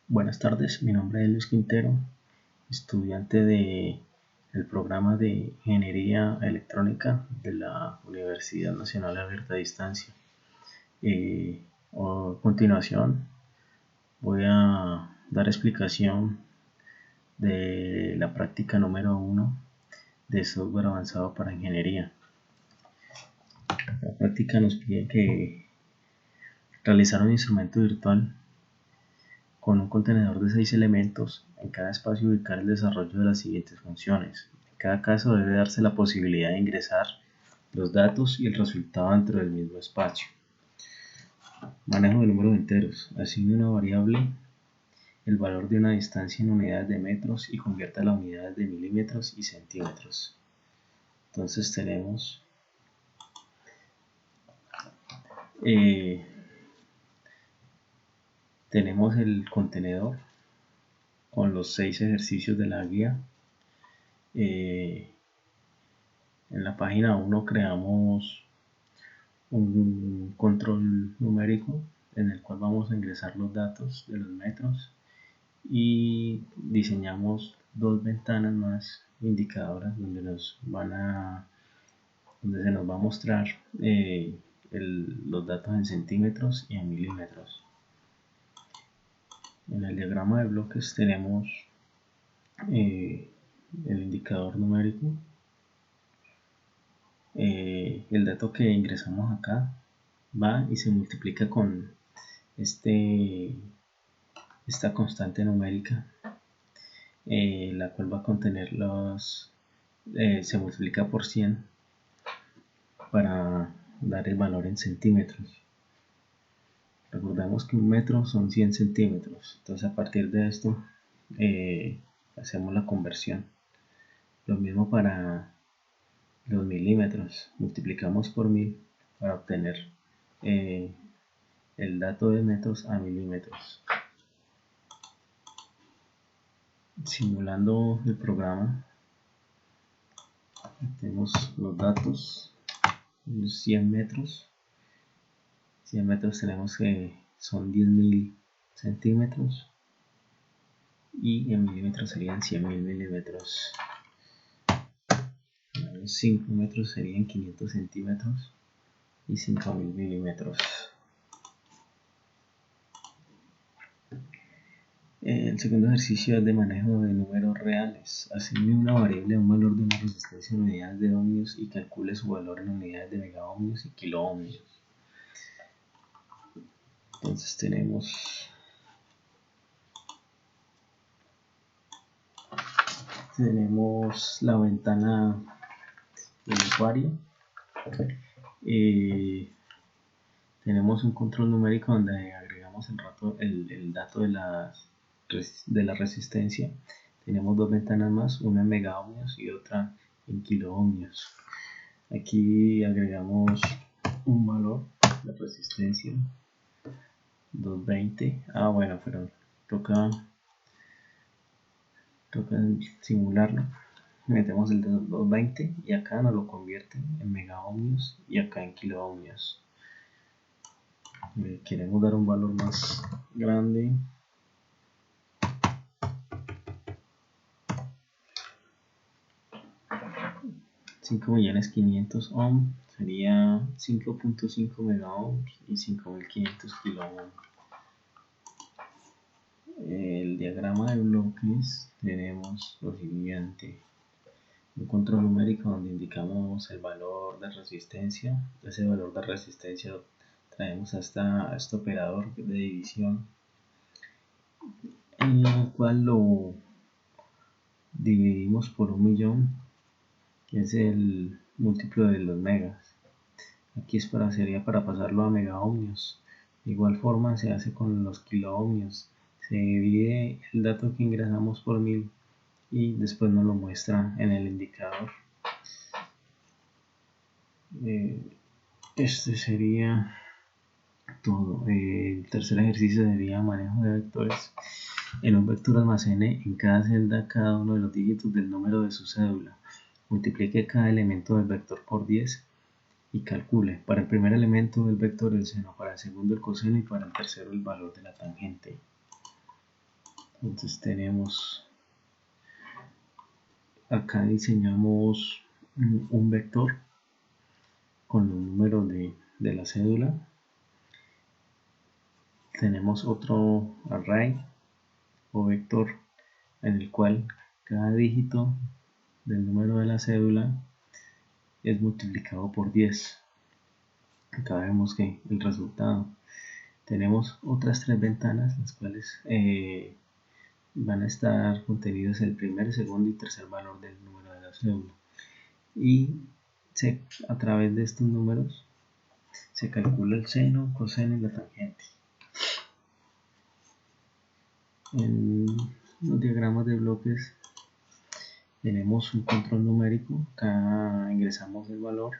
Buenas tardes, mi nombre es Luis Quintero, estudiante del programa de Ingeniería Electrónica de la Universidad Nacional Abierta a Distancia. A continuación voy a dar explicación de la práctica número 1 de software avanzado para ingeniería. La práctica nos pide que realizar un instrumento virtual con un contenedor de 6 elementos. En cada espacio ubicar el desarrollo de las siguientes funciones. En cada caso debe darse la posibilidad de ingresar los datos y el resultado dentro del mismo espacio. Manejo de números enteros. Asigne una variable el valor de una distancia en unidades de metros y convierta las unidades de milímetros y centímetros. Entonces tenemos el contenedor con los 6 ejercicios de la guía. En la página 1 creamos un control numérico en el cual vamos a ingresar los datos de los metros y diseñamos dos ventanas más indicadoras donde se nos va a mostrar los datos en centímetros y en milímetros. En el diagrama de bloques tenemos el indicador numérico. El dato que ingresamos acá va y se multiplica con esta constante numérica, la cual va a contener se multiplica por 100 para dar el valor en centímetros. Recordemos que un metro son 100 centímetros, entonces a partir de esto hacemos la conversión. Lo mismo para los milímetros, multiplicamos por 1000 para obtener el dato de metros a milímetros. Simulando el programa, tenemos los datos, los 100 metros. 100 metros tenemos que son 10.000 centímetros y en milímetros serían 100.000 milímetros. Los 5 metros serían 500 centímetros y 5.000 milímetros. El segundo ejercicio es de manejo de números reales. Asigne una variable a un valor de una resistencia en unidades de ohmios y calcule su valor en unidades de megaohmios y kiloohmios. Entonces tenemos la ventana del usuario. Tenemos un control numérico donde agregamos el dato de la resistencia. Tenemos dos ventanas más, una en megaohmios y otra en kiloohmios. Aquí agregamos un valor de resistencia 220. Bueno, pero toca simularlo. Metemos el de 220 y acá nos lo convierte en megaohmios y acá en kiloohmios. Queremos dar un valor más grande. $5.500.000 ohm sería 5.5 megaohms y 5.500 kiloohms. El diagrama de bloques tenemos lo siguiente: un control numérico donde indicamos el valor de resistencia. Ese valor de resistencia traemos hasta este operador de división, en el cual lo dividimos por 1.000.000, que es el múltiplo de los megas. Aquí sería para pasarlo a megaohmios. De igual forma se hace con los kiloohmios. Se divide el dato que ingresamos por 1000 y después nos lo muestra en el indicador. Este sería todo. El tercer ejercicio sería manejo de vectores. En un vector almacene en cada celda cada uno de los dígitos del número de su cédula. Multiplique cada elemento del vector por 10 y calcule para el primer elemento del vector el seno, para el segundo el coseno y para el tercero el valor de la tangente. Entonces tenemos, acá diseñamos un vector con los números de la cédula. Tenemos otro array o vector en el cual cada dígito del número de la cédula es multiplicado por 10. Acá vemos que el resultado. Tenemos otras tres ventanas, las cuales van a estar contenidos el primer, segundo y tercer valor del número de la cédula. Y a través de estos números se calcula el seno, coseno y la tangente. En los diagramas de bloques tenemos un control numérico. Acá ingresamos el valor.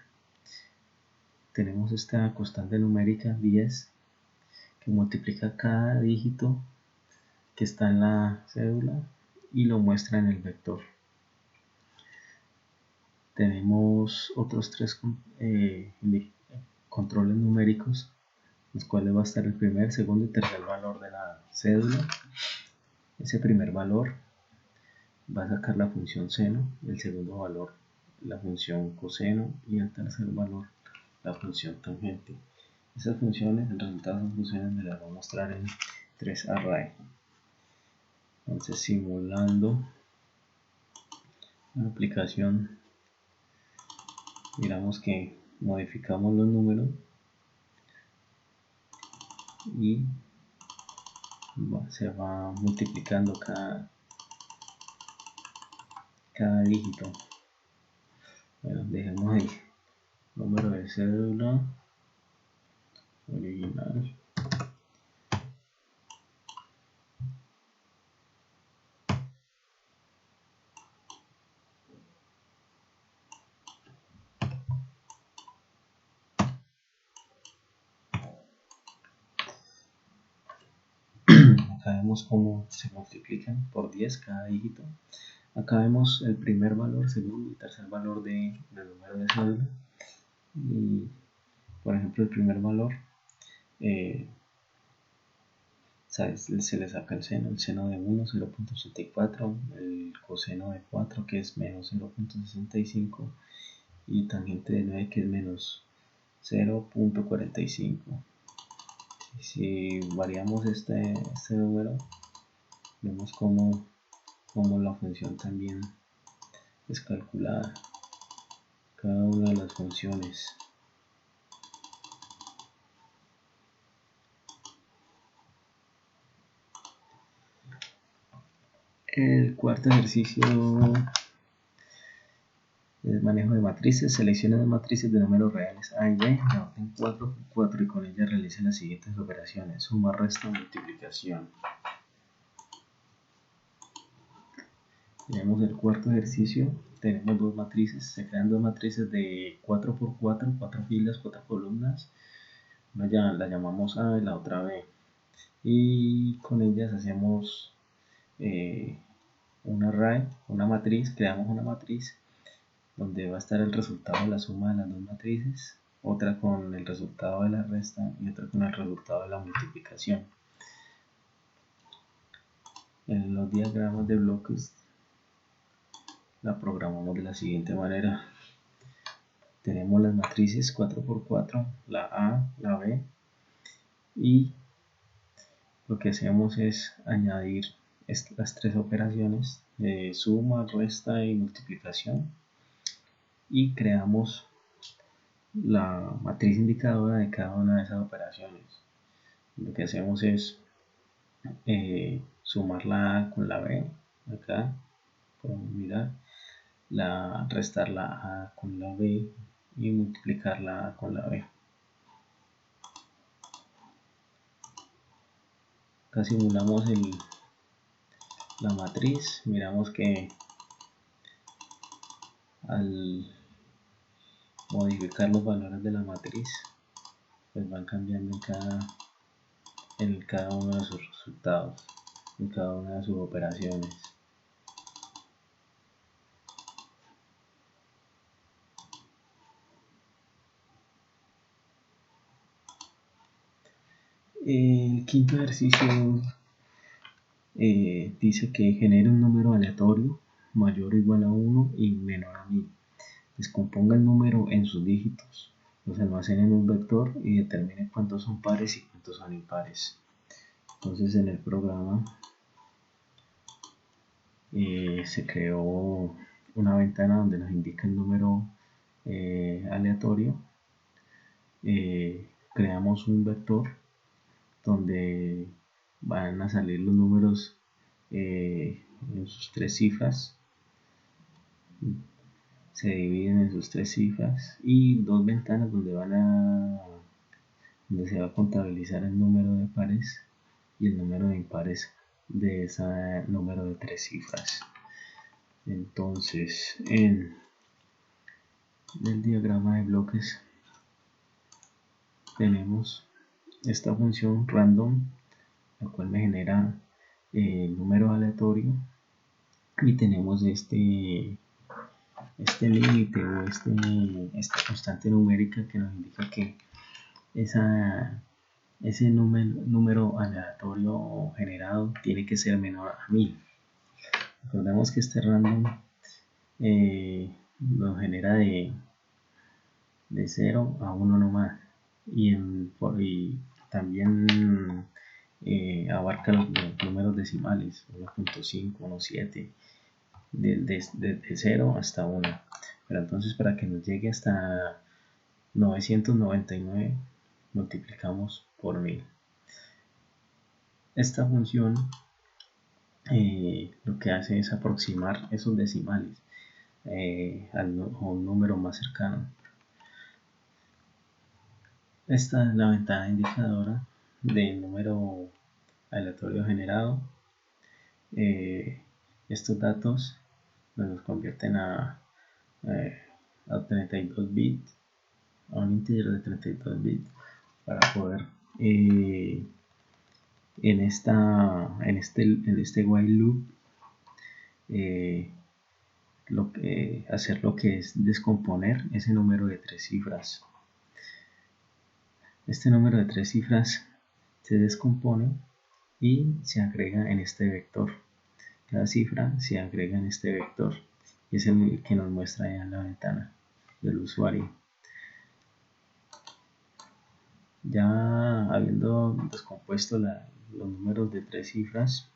Tenemos esta constante numérica 10 que multiplica cada dígito que está en la cédula y lo muestra en el vector. Tenemos otros tres controles numéricos, los cuales va a estar el primer, segundo y tercer valor de la cédula. Ese primer valor va a sacar la función seno, el segundo valor la función coseno y el tercer valor la función tangente. Esas funciones, el resultado de esas funciones me las voy a mostrar en 3 array. Entonces, simulando la aplicación, miramos que modificamos los números y se va multiplicando cada dígito. Bueno, dejemos el número de cédula original. Acá vemos cómo se multiplican por 10 cada dígito. Acá vemos el primer valor, segundo y tercer valor del número de cédula. Y, por ejemplo, el primer valor se le saca el seno de 1, 0.84, el coseno de 4, que es menos 0.65, y tangente de 9, que es menos 0.45. Si variamos este número, vemos como la función también es calculada, cada una de las funciones. El cuarto ejercicio es manejo de matrices. Seleccione las matrices de números reales A y B de orden 4x4 y con ellas realice las siguientes operaciones: suma, resta, multiplicación. Tenemos el cuarto ejercicio. Tenemos dos matrices. Se crean dos matrices de 4x4, 4 filas, 4 columnas. Una ya la llamamos A y la otra B. Y con ellas hacemos un array, una matriz. Creamos una matriz donde va a estar el resultado de la suma de las dos matrices, otra con el resultado de la resta y otra con el resultado de la multiplicación. En los diagramas de bloques la programamos de la siguiente manera. Tenemos las matrices 4x4, la A, la B, y lo que hacemos es añadir las tres operaciones de suma, resta y multiplicación, y creamos la matriz indicadora de cada una de esas operaciones. Lo que hacemos es sumar la A con la B, acá podemos mirar, restar la A con la B y multiplicar la A con la B. Acá simulamos la matriz, miramos que al modificar los valores de la matriz, pues van cambiando en cada uno de sus resultados, en cada una de sus operaciones. El quinto ejercicio dice que genere un número aleatorio mayor o igual a 1 y menor a 1000. Descomponga el número en sus dígitos, los almacene en un vector y determine cuántos son pares y cuántos son impares. Entonces en el programa se creó una ventana donde nos indica el número aleatorio. Creamos un vector donde van a salir los números en sus tres cifras, se dividen en sus tres cifras, y dos ventanas donde se va a contabilizar el número de pares y el número de impares de ese número de tres cifras. Entonces en el diagrama de bloques tenemos esta función random, la cual me genera el número aleatorio, y tenemos este límite o esta constante numérica que nos indica que ese número aleatorio generado tiene que ser menor a 1000. Recordemos que este random lo genera de 0 a 1 nomás, y también abarca los números decimales 1.5, 1.7, de 0 hasta 1. Pero entonces, para que nos llegue hasta 999, multiplicamos por 1000. Esta función lo que hace es aproximar esos decimales a un número más cercano. Esta es la ventana indicadora del número aleatorio generado. Estos datos nos convierten a 32 bits, a un integer de 32 bits, para poder en este while loop hacer lo que es descomponer ese número de tres cifras. Este número de tres cifras se descompone y se agrega en este vector. Cada cifra se agrega en este vector y es el que nos muestra ya en la ventana del usuario. Ya habiendo descompuesto los números de tres cifras,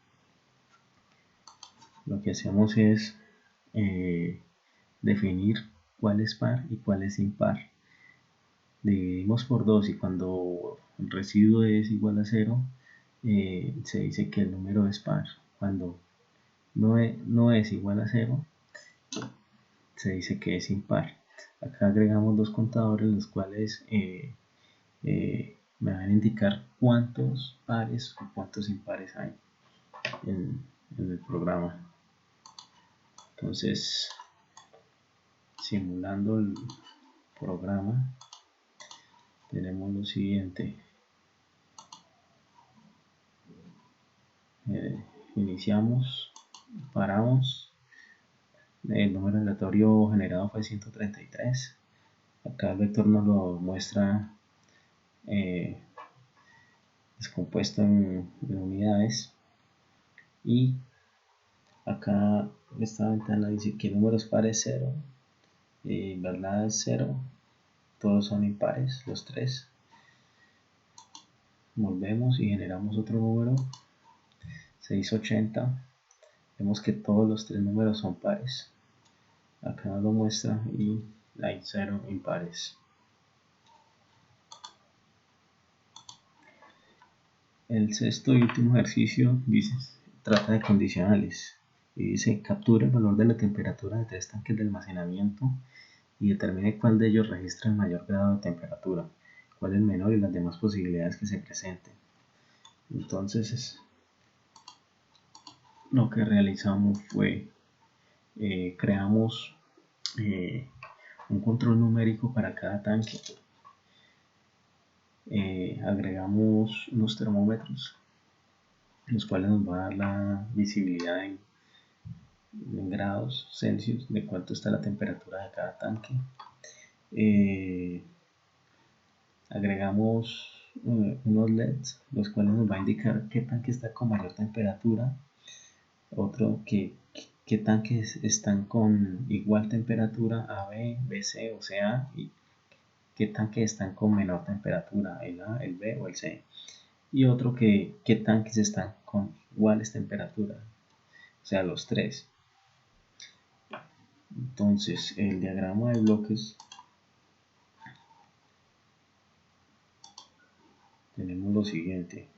lo que hacemos es definir cuál es par y cuál es impar. Dividimos por 2 y cuando el residuo es igual a 0, se dice que el número es par. Cuando no es igual a 0, se dice que es impar. Acá agregamos dos contadores, los cuales me van a indicar cuántos pares o cuántos impares hay en el programa. Entonces, simulando el programa, tenemos lo siguiente. Iniciamos, paramos, el número aleatorio generado fue 133. Acá el vector nos lo muestra descompuesto en unidades, y acá esta ventana dice que números pares 0, verdad es 0, todos son impares, los tres. Volvemos y generamos otro número, 680. Vemos que todos los tres números son pares. Acá nos lo muestra y hay 0 impares. El sexto y último ejercicio trata de condicionales y dice: captura el valor de la temperatura de tres tanques de almacenamiento y determine cuál de ellos registra el mayor grado de temperatura, cuál el menor, y las demás posibilidades que se presenten. Entonces lo que realizamos fue creamos un control numérico para cada tanque. Agregamos unos termómetros, los cuales nos van a dar la visibilidad en grados Celsius de cuánto está la temperatura de cada tanque. Agregamos unos LEDs, los cuales nos va a indicar qué tanque está con mayor temperatura Otro, qué tanques están con igual temperatura, AB, BC o CA, y qué tanques están con menor temperatura, el A, el B o el C. Y otro, qué tanques están con iguales temperaturas, o sea, los tres. Entonces, el diagrama de bloques, tenemos lo siguiente.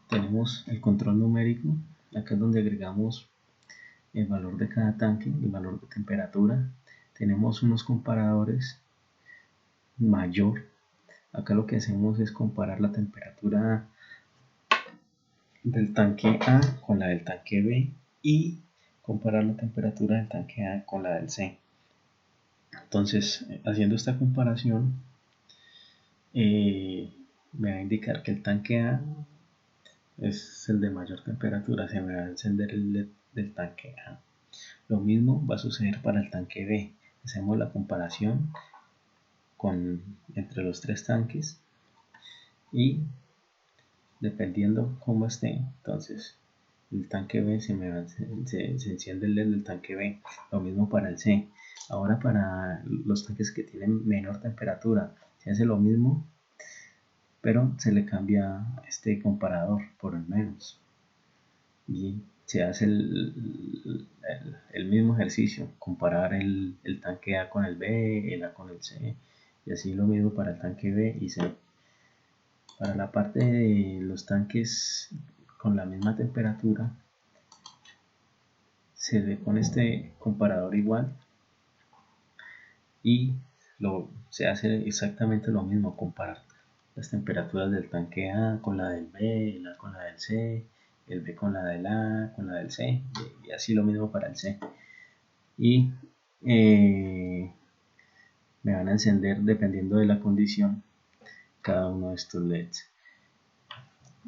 Tenemos el control numérico, acá es donde agregamos el valor de cada tanque, el valor de temperatura. Tenemos unos comparadores mayor. Acá lo que hacemos es comparar la temperatura del tanque A con la del tanque B y comparar la temperatura del tanque A con la del C. Entonces, haciendo esta comparación, me va a indicar que el tanque A es el de mayor temperatura, se me va a encender el LED del tanque A. Lo mismo va a suceder para el tanque B. Hacemos la comparación entre los tres tanques y dependiendo cómo esté, entonces el tanque B se enciende el LED del tanque B. Lo mismo para el C. Ahora para los tanques que tienen menor temperatura se hace lo mismo, pero se le cambia este comparador por el menos y se hace el mismo ejercicio, comparar el tanque A con el B, el A con el C, y así lo mismo para el tanque B y C. Para la parte de los tanques con la misma temperatura, se le pone este comparador igual y se hace exactamente lo mismo, comparar las temperaturas del tanque A con la del B, el A con la del C, el B con la del A, con la del C, y así lo mismo para el C. Y me van a encender, dependiendo de la condición, cada uno de estos LEDs.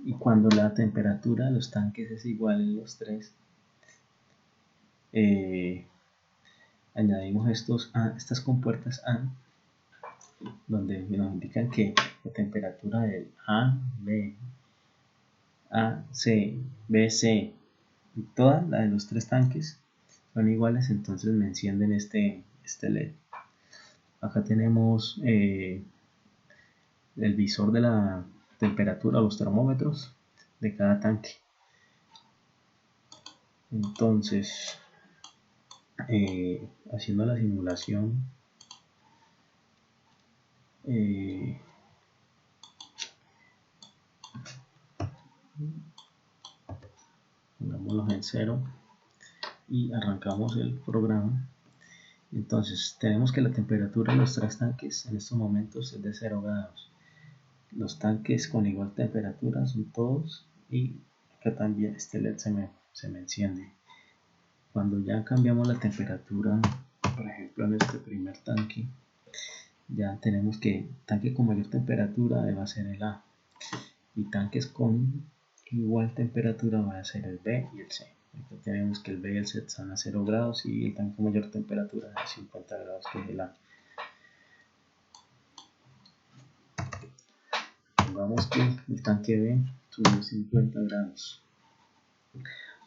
Y cuando la temperatura de los tanques es igual en los tres, añadimos estas compuertas A, donde nos indican que la temperatura del A, B, A, C, B, C y toda la de los tres tanques son iguales, entonces me encienden este LED. Acá tenemos el visor de la temperatura, los termómetros de cada tanque. Entonces, haciendo la simulación, pongámoslos en 0 y arrancamos el programa. Entonces tenemos que la temperatura de los tres tanques en estos momentos es de 0 grados. Los tanques con igual temperatura son todos, y acá también este LED se me enciende. Cuando ya cambiamos la temperatura, por ejemplo en este primer tanque, ya tenemos que tanque con mayor temperatura va a ser el A, y tanques con igual temperatura va a ser el B y el C. Aquí tenemos que el B y el C están a 0 grados y el tanque con mayor temperatura a 50 grados, que es el A. Pongamos que el tanque B subió 50 grados.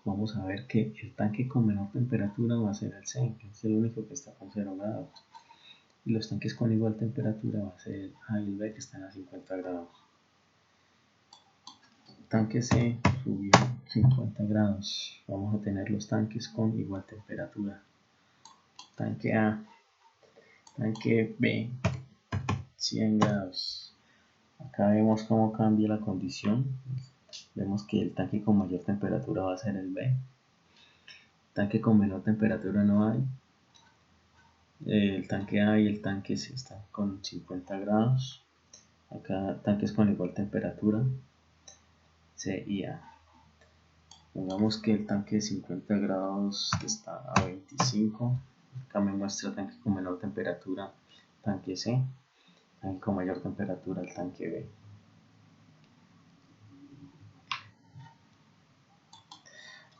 Vamos a ver que el tanque con menor temperatura va a ser el C, que es el único que está con 0 grados. Y los tanques con igual temperatura va a ser el A y el B, que están a 50 grados. Tanque C subió 50 grados. Vamos a tener los tanques con igual temperatura. Tanque A, tanque B, 100 grados. Acá vemos cómo cambia la condición. Vemos que el tanque con mayor temperatura va a ser el B. Tanque con menor temperatura no hay. El tanque A y el tanque C están con 50 grados. Acá tanques con igual temperatura, C y A. Pongamos que el tanque de 50 grados está a 25. Acá me muestra tanque con menor temperatura, tanque C. Tanque con mayor temperatura, el tanque B.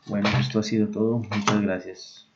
Bueno, esto ha sido todo. Muchas gracias.